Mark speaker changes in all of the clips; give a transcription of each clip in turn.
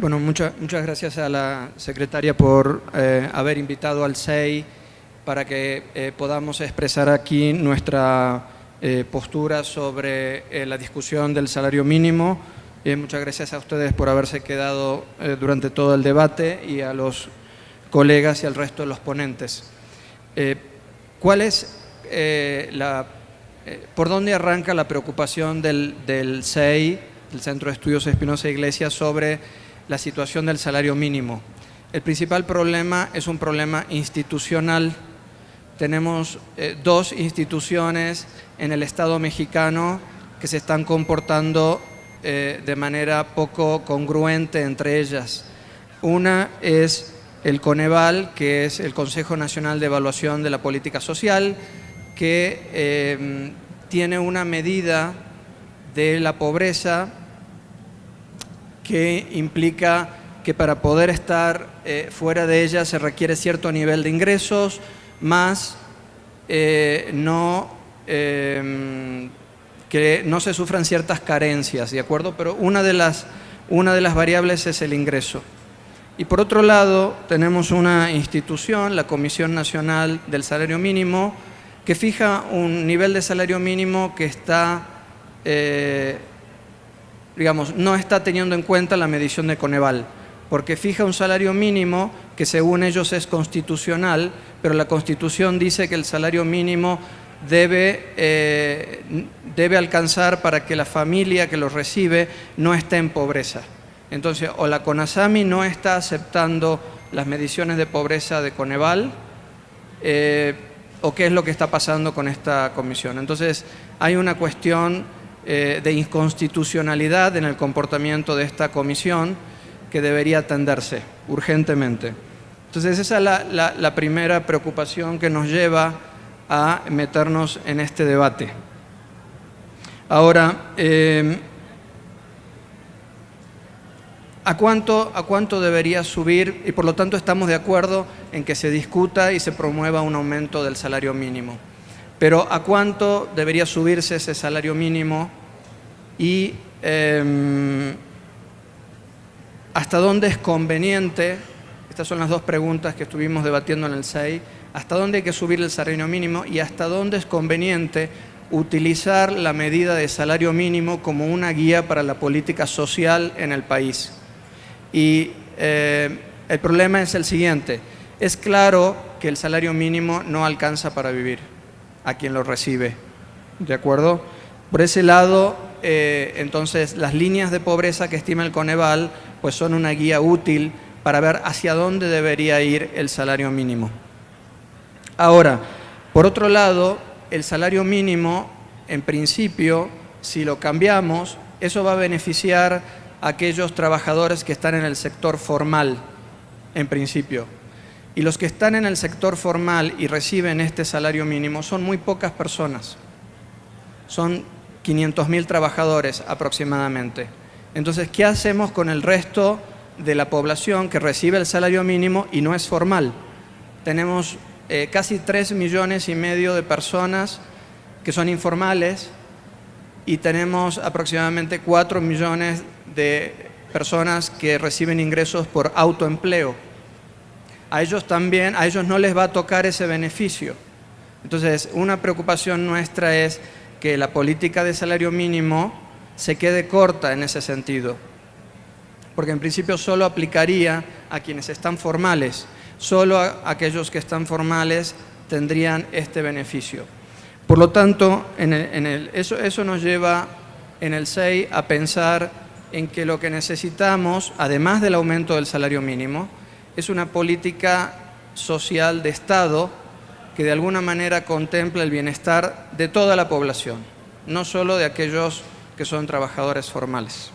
Speaker 1: Bueno, muchas gracias a la secretaria por haber invitado al SEI para que podamos expresar aquí nuestra postura sobre la discusión del salario mínimo. Muchas gracias a ustedes por haberse quedado durante todo el debate y a los colegas y al resto de los ponentes. ¿Cuál es por dónde arranca la preocupación del SEI, el Centro de Estudios Espinosa Iglesias, sobre la situación del salario mínimo? El principal problema es un problema institucional. Tenemos dos instituciones en el Estado mexicano que se están comportando de manera poco congruente entre ellas. Una es el Coneval, que es el Consejo Nacional de Evaluación de la Política Social, que tiene una medida de la pobreza que implica que para poder estar fuera de ella se requiere cierto nivel de ingresos, más que no se sufran ciertas carencias, ¿de acuerdo? Pero una de las variables es el ingreso. Y por otro lado, tenemos una institución, la Comisión Nacional del Salario Mínimo, que fija un nivel de salario mínimo que está, no está teniendo en cuenta la medición de Coneval, porque fija un salario mínimo que según ellos es constitucional, pero la Constitución dice que el salario mínimo debe alcanzar para que la familia que lo recibe no esté en pobreza. Entonces, o la CONASAMI no está aceptando las mediciones de pobreza de Coneval, o qué es lo que está pasando con esta comisión. Entonces, hay una cuestión de inconstitucionalidad en el comportamiento de esta comisión que debería atenderse urgentemente. Entonces, esa es la primera preocupación que nos lleva a meternos en este debate. Ahora, ¿a cuánto debería subir? Y por lo tanto estamos de acuerdo en que se discuta y se promueva un aumento del salario mínimo. Pero ¿a cuánto debería subirse ese salario mínimo? Y ¿hasta dónde es conveniente? Estas son las dos preguntas que estuvimos debatiendo en el SEI. ¿Hasta dónde hay que subir el salario mínimo? Y ¿hasta dónde es conveniente utilizar la medida de salario mínimo como una guía para la política social en el país? Y el problema es el siguiente. Es claro que el salario mínimo no alcanza para vivir a quien lo recibe, ¿de acuerdo? Por ese lado, entonces, las líneas de pobreza que estima el Coneval pues son una guía útil para ver hacia dónde debería ir el salario mínimo. Ahora, por otro lado, el salario mínimo, en principio, si lo cambiamos, eso va a beneficiar a aquellos trabajadores que están en el sector formal, en principio. Y los que están en el sector formal y reciben este salario mínimo son muy pocas personas. Son 500.000 trabajadores aproximadamente. Entonces, ¿qué hacemos con el resto de la población que recibe el salario mínimo y no es formal? Tenemos casi 3,5 millones de personas que son informales y tenemos aproximadamente 4 millones de personas que reciben ingresos por autoempleo. A ellos no les va a tocar ese beneficio. Entonces, una preocupación nuestra es que la política de salario mínimo se quede corta en ese sentido, porque en principio solo aplicaría a quienes están formales. Solo aquellos que están formales tendrían este beneficio. Por lo tanto, eso nos lleva en el SEI a pensar en que lo que necesitamos, además del aumento del salario mínimo, es una política social de Estado que de alguna manera contempla el bienestar de toda la población, no solo de aquellos que son trabajadores formales.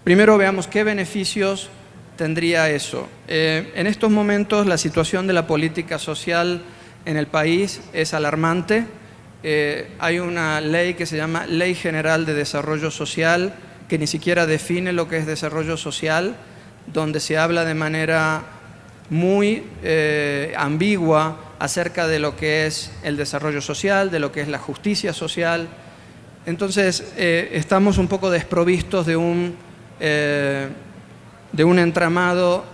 Speaker 1: Primero veamos qué beneficios tendría eso. En estos momentos la situación de la política social en el país es alarmante. Hay una ley que se llama Ley General de Desarrollo Social, que ni siquiera define lo que es desarrollo social, donde se habla de manera muy ambigua acerca de lo que es el desarrollo social, de lo que es la justicia social, Entonces, estamos un poco desprovistos de un entramado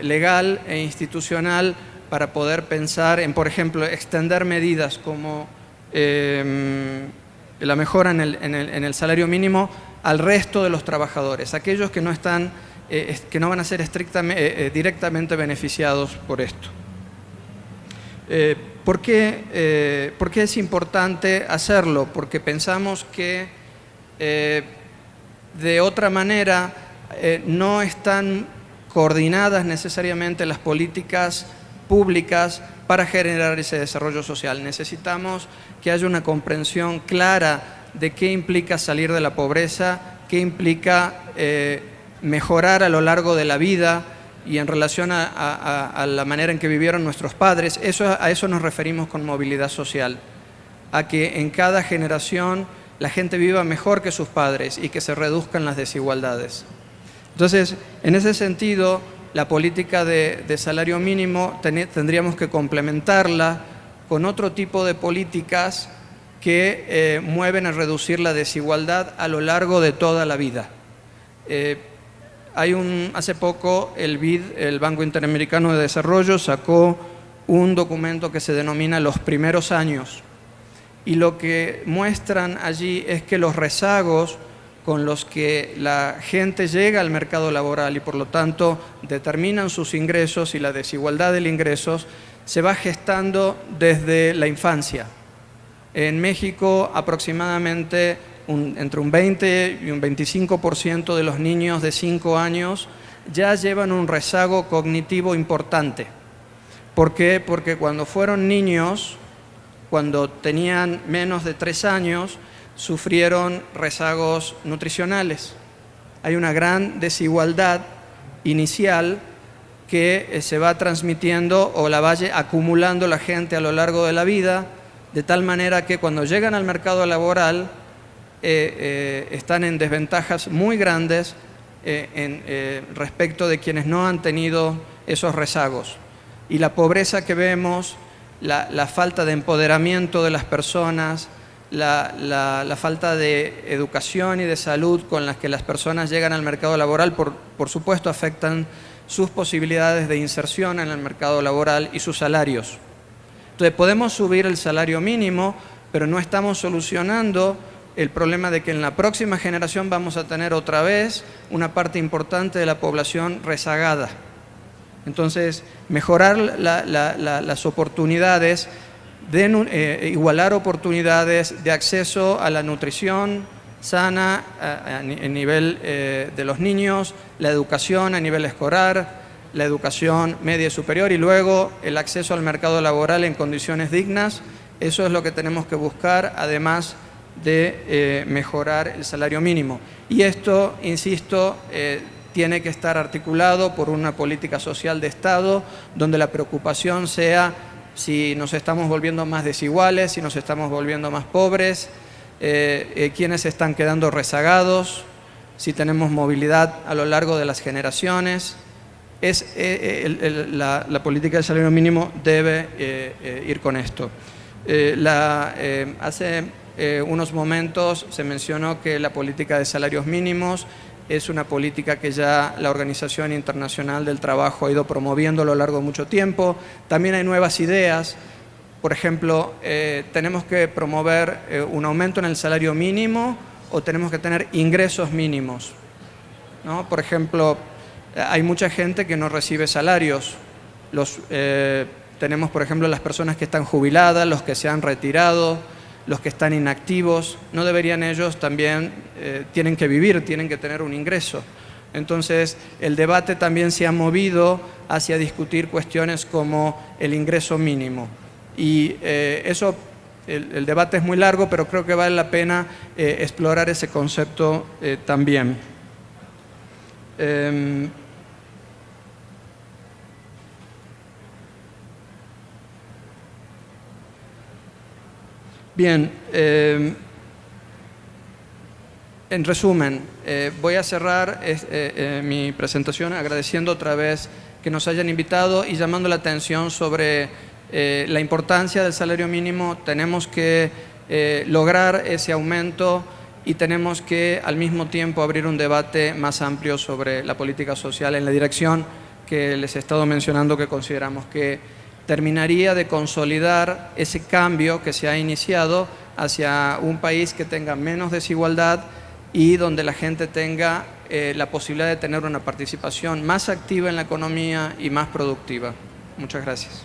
Speaker 1: legal e institucional para poder pensar en, por ejemplo, extender medidas como la mejora en el salario mínimo al resto de los trabajadores, aquellos que no están, que no van a ser directamente beneficiados por esto. ¿Por qué es importante hacerlo? Porque pensamos que de otra manera no están coordinadas necesariamente las políticas públicas para generar ese desarrollo social. Necesitamos que haya una comprensión clara de qué implica salir de la pobreza, qué implica mejorar a lo largo de la vida y en relación a la manera en que vivieron nuestros padres. A eso nos referimos con movilidad social, a que en cada generación la gente viva mejor que sus padres y que se reduzcan las desigualdades. Entonces, en ese sentido, la política de salario mínimo tendríamos que complementarla con otro tipo de políticas que mueven a reducir la desigualdad a lo largo de toda la vida. Hace poco el BID, el Banco Interamericano de Desarrollo, sacó un documento que se denomina Los Primeros Años, y lo que muestran allí es que los rezagos con los que la gente llega al mercado laboral y por lo tanto determinan sus ingresos y la desigualdad de ingresos se va gestando desde la infancia. En México aproximadamente entre un 20 y un 25% de los niños de 5 años ya llevan un rezago cognitivo importante. ¿Por qué? Porque cuando fueron niños, cuando tenían menos de 3 años, sufrieron rezagos nutricionales. Hay una gran desigualdad inicial que se va transmitiendo o la vaya acumulando la gente a lo largo de la vida, de tal manera que cuando llegan al mercado laboral están en desventajas muy grandes respecto de quienes no han tenido esos rezagos. Y la pobreza que vemos, la falta de empoderamiento de las personas, la falta de educación y de salud con las que las personas llegan al mercado laboral, por supuesto afectan sus posibilidades de inserción en el mercado laboral y sus salarios. Entonces podemos subir el salario mínimo, pero no estamos solucionando el problema de que en la próxima generación vamos a tener otra vez una parte importante de la población rezagada. Entonces, mejorar las oportunidades, igualar oportunidades de acceso a la nutrición sana a nivel de los niños, la educación a nivel escolar, la educación media y superior y luego el acceso al mercado laboral en condiciones dignas. Eso es lo que tenemos que buscar, además de mejorar el salario mínimo. Y esto, insisto, tiene que estar articulado por una política social de Estado donde la preocupación sea si nos estamos volviendo más desiguales, si nos estamos volviendo más pobres, quiénes están quedando rezagados, si tenemos movilidad a lo largo de las generaciones. La política del salario mínimo debe ir con esto. Hace unos momentos se mencionó que la política de salarios mínimos es una política que ya la Organización Internacional del Trabajo ha ido promoviendo a lo largo de mucho tiempo. También hay nuevas ideas. Por ejemplo, tenemos que promover un aumento en el salario mínimo o tenemos que tener ingresos mínimos, ¿no? Por ejemplo, hay mucha gente que no recibe salarios. Tenemos, por ejemplo, las personas que están jubiladas, los que se han retirado, los que están inactivos. ¿No deberían ellos también, tienen que vivir, tienen que tener un ingreso? Entonces, el debate también se ha movido hacia discutir cuestiones como el ingreso mínimo. Y el debate es muy largo, pero creo que vale la pena explorar ese concepto también. Bien, en resumen, voy a cerrar mi presentación agradeciendo otra vez que nos hayan invitado y llamando la atención sobre la importancia del salario mínimo. Tenemos que lograr ese aumento y tenemos que al mismo tiempo abrir un debate más amplio sobre la política social en la dirección que les he estado mencionando, que consideramos que terminaría de consolidar ese cambio que se ha iniciado hacia un país que tenga menos desigualdad y donde la gente tenga la posibilidad de tener una participación más activa en la economía y más productiva. Muchas gracias.